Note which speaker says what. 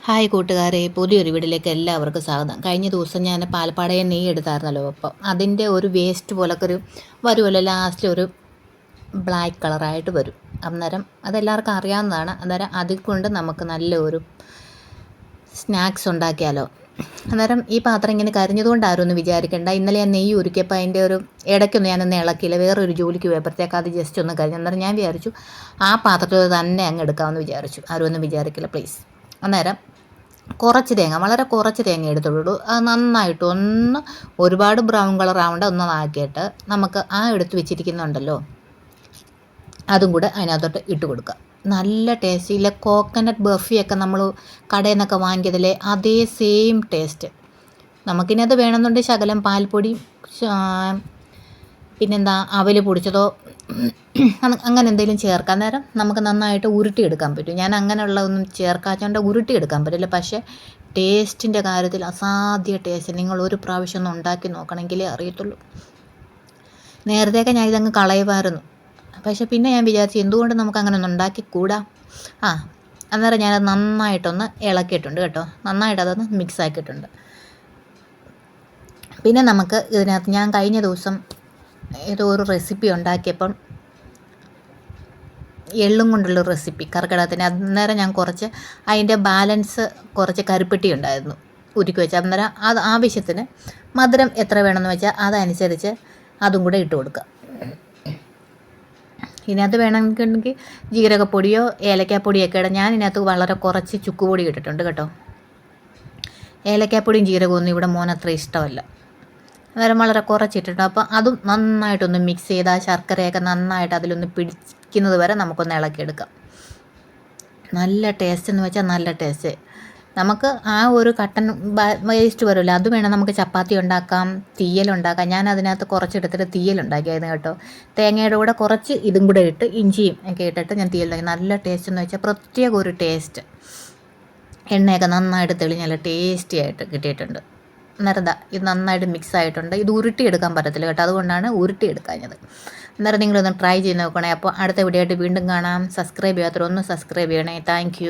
Speaker 1: Hi കൂട്ടുകാരെ, പുതിയൊരു വീട്ടിലേക്ക് എല്ലാവർക്കും സ്വാഗതം. കഴിഞ്ഞ ദിവസം ഞാൻ പാലപ്പാടയെ നെയ്യ് എടുത്തായിരുന്നല്ലോ. അപ്പം അതിൻ്റെ ഒരു വേസ്റ്റ് പോലൊക്കെ വരുമല്ലോ, ലാസ്റ്റിൽ ഒരു ബ്ലാക്ക് കളറായിട്ട് വരും. അന്നേരം അതെല്ലാവർക്കും അറിയാവുന്നതാണ്. അന്നേരം അതിൽ കൊണ്ട് നമുക്ക് നല്ലൊരു സ്നാക്സ് ഉണ്ടാക്കിയാലോ. അന്നേരം ഈ പാത്രം ഇങ്ങനെ കരിഞ്ഞതുകൊണ്ട് ആരും ഒന്നും വിചാരിക്കേണ്ട. ഇന്നലെ ഞാൻ നെയ്യ് ഉരുക്കിയപ്പോൾ അതിൻ്റെ ഒരു ഇടയ്ക്കൊന്നും ഞാനൊന്നും ഇളക്കിയില്ല. വേറൊരു ജോലിക്ക് പോയപ്പോഴത്തേക്ക് അത് ജസ്റ്റ് ഒന്ന് കഴിഞ്ഞു. അന്നേരം ഞാൻ വിചാരിച്ചു ആ പാത്രത്തിൽ തന്നെ അങ്ങ് എടുക്കാമെന്ന് വിചാരിച്ചു. ആരും ഒന്നും വിചാരിക്കില്ല പ്ലീസ്. അന്നേരം കുറച്ച് തേങ്ങ, വളരെ കുറച്ച് തേങ്ങ എടുത്തുള്ളൂ. അത് നന്നായിട്ട് ഒന്ന് ഒരുപാട് ബ്രൗൺ കളർ ആവേണ്ട ഒന്ന് ആക്കിയിട്ട് നമുക്ക് ആ എടുത്ത് വെച്ചിരിക്കുന്നുണ്ടല്ലോ അതും കൂടെ അതിനകത്തോട്ട് ഇട്ട് കൊടുക്കുക. നല്ല ടേസ്റ്റ്. ഇല്ല കോക്കനട്ട് ബർഫിയൊക്കെ നമ്മൾ കടയിൽ നിന്നൊക്കെ വാങ്ങിയതിലെ അതേ സെയിം ടേസ്റ്റ്. നമുക്കിനത് വേണമെന്നുണ്ടെങ്കിൽ ശകലം പാൽപ്പൊടി, പിന്നെന്താ അവൽ പൊടിച്ചതോ അങ്ങനെ എന്തെങ്കിലും ചേർക്കാൻ നേരം നമുക്ക് നന്നായിട്ട് ഉരുട്ടിയെടുക്കാൻ പറ്റും. ഞാൻ അങ്ങനെയുള്ളതൊന്നും ചേർക്കാത്തതുകൊണ്ട് ഉരുട്ടിയെടുക്കാൻ പറ്റില്ല. പക്ഷേ ടേസ്റ്റിൻ്റെ കാര്യത്തിൽ അസാധ്യ ടേസ്റ്റ്. നിങ്ങൾ ഒരു പ്രാവശ്യം ഒന്ന് ഉണ്ടാക്കി നോക്കണമെങ്കിലേ അറിയത്തുള്ളൂ. നേരത്തെയൊക്കെ ഞാൻ ഇതങ്ങ് കളയുമായിരുന്നു. പക്ഷേ പിന്നെ ഞാൻ വിചാരിച്ചു എന്തുകൊണ്ട് നമുക്ക് അങ്ങനെ ഒന്ന് ഉണ്ടാക്കിക്കൂടാ. അന്നേരം ഞാനത് നന്നായിട്ടൊന്ന് ഇളക്കിയിട്ടുണ്ട് കേട്ടോ. നന്നായിട്ട് അതൊന്ന് മിക്സ് ആക്കിയിട്ടുണ്ട്. പിന്നെ നമുക്ക് ഇതിനകത്ത് ഞാൻ കഴിഞ്ഞ ദിവസം ഏതോ ഒരു റെസിപ്പി ഉണ്ടാക്കിയപ്പം എള്ളും കൊണ്ടുള്ള റെസിപ്പി കർക്കിടകത്തിന്. അന്നേരം ഞാൻ കുറച്ച് അതിൻ്റെ ബാലൻസ് കുറച്ച് കരിപ്പെട്ടി ഉണ്ടായിരുന്നു ഉരുക്കി വെച്ചാൽ. അന്നേരം അത് ആവശ്യത്തിന് മധുരം എത്ര വേണമെന്ന് വെച്ചാൽ അതനുസരിച്ച് അതും കൂടെ ഇട്ട് കൊടുക്കുക. ഇതിനകത്ത് വേണമെന്നുണ്ടെങ്കിൽ ജീരകപ്പൊടിയോ ഏലക്കാപ്പൊടിയൊക്കെ ഇടാം. ഞാൻ ഇതിനകത്ത് വളരെ കുറച്ച് ചുക്കുപൊടി ഇട്ടിട്ടുണ്ട് കേട്ടോ. ഏലക്കാപ്പൊടിയും ജീരകമൊന്നും ഇവിടെ മോനത്ര ഇഷ്ടമല്ല. അന്നേരം വളരെ കുറച്ചിട്ടിട്ടുണ്ട്. അപ്പോൾ അതും നന്നായിട്ടൊന്ന് മിക്സ് ചെയ്ത് ആ ശർക്കരയൊക്കെ നന്നായിട്ട് അതിലൊന്ന് പിടിക്കുന്നത് വരെ നമുക്കൊന്ന് ഇളക്കിയെടുക്കാം. നല്ല ടേസ്റ്റ് എന്ന് വെച്ചാൽ നല്ല ടേസ്റ്റ്. നമുക്ക് ആ ഒരു കട്ടൻ വേസ്റ്റ് വരുമല്ലോ, അത് വേണം നമുക്ക് ചപ്പാത്തി ഉണ്ടാക്കാം, തീയലുണ്ടാക്കാം. ഞാൻ അതിനകത്ത് കുറച്ചെടുത്തിട്ട് തീയലുണ്ടാക്കിയായിരുന്നു കേട്ടോ. തേങ്ങയുടെ കൂടെ കുറച്ച് ഇതും കൂടെ ഇട്ട് ഇഞ്ചിയും ഒക്കെ ഇട്ടിട്ട് ഞാൻ തീയലുണ്ടാക്കി. നല്ല ടേസ്റ്റ് എന്ന് വെച്ചാൽ പ്രത്യേക ഒരു ടേസ്റ്റ്. എണ്ണയൊക്കെ നന്നായിട്ട് തെളിഞ്ഞ് നല്ല ടേസ്റ്റി ആയിട്ട് കിട്ടിയിട്ടുണ്ട്. അന്നേരം ഇത് നന്നായിട്ട് മിക്സ് ആയിട്ടുണ്ട്. ഇത് ഉരുട്ടിയെടുക്കാൻ പറ്റത്തില്ല കേട്ടോ, അതുകൊണ്ടാണ് ഉരുട്ടിയെടുക്കാഞ്ഞത്. അന്നേരം നിങ്ങളൊന്ന് ട്രൈ ചെയ്ത് നോക്കണേ. അപ്പോൾ അടുത്ത വീഡിയോ ആയിട്ട് വീണ്ടും കാണാം. സബ്സ്ക്രൈബ് ചെയ്യാത്തവരൊന്ന് സബ്സ്ക്രൈബ് ചെയ്യണേ. താങ്ക്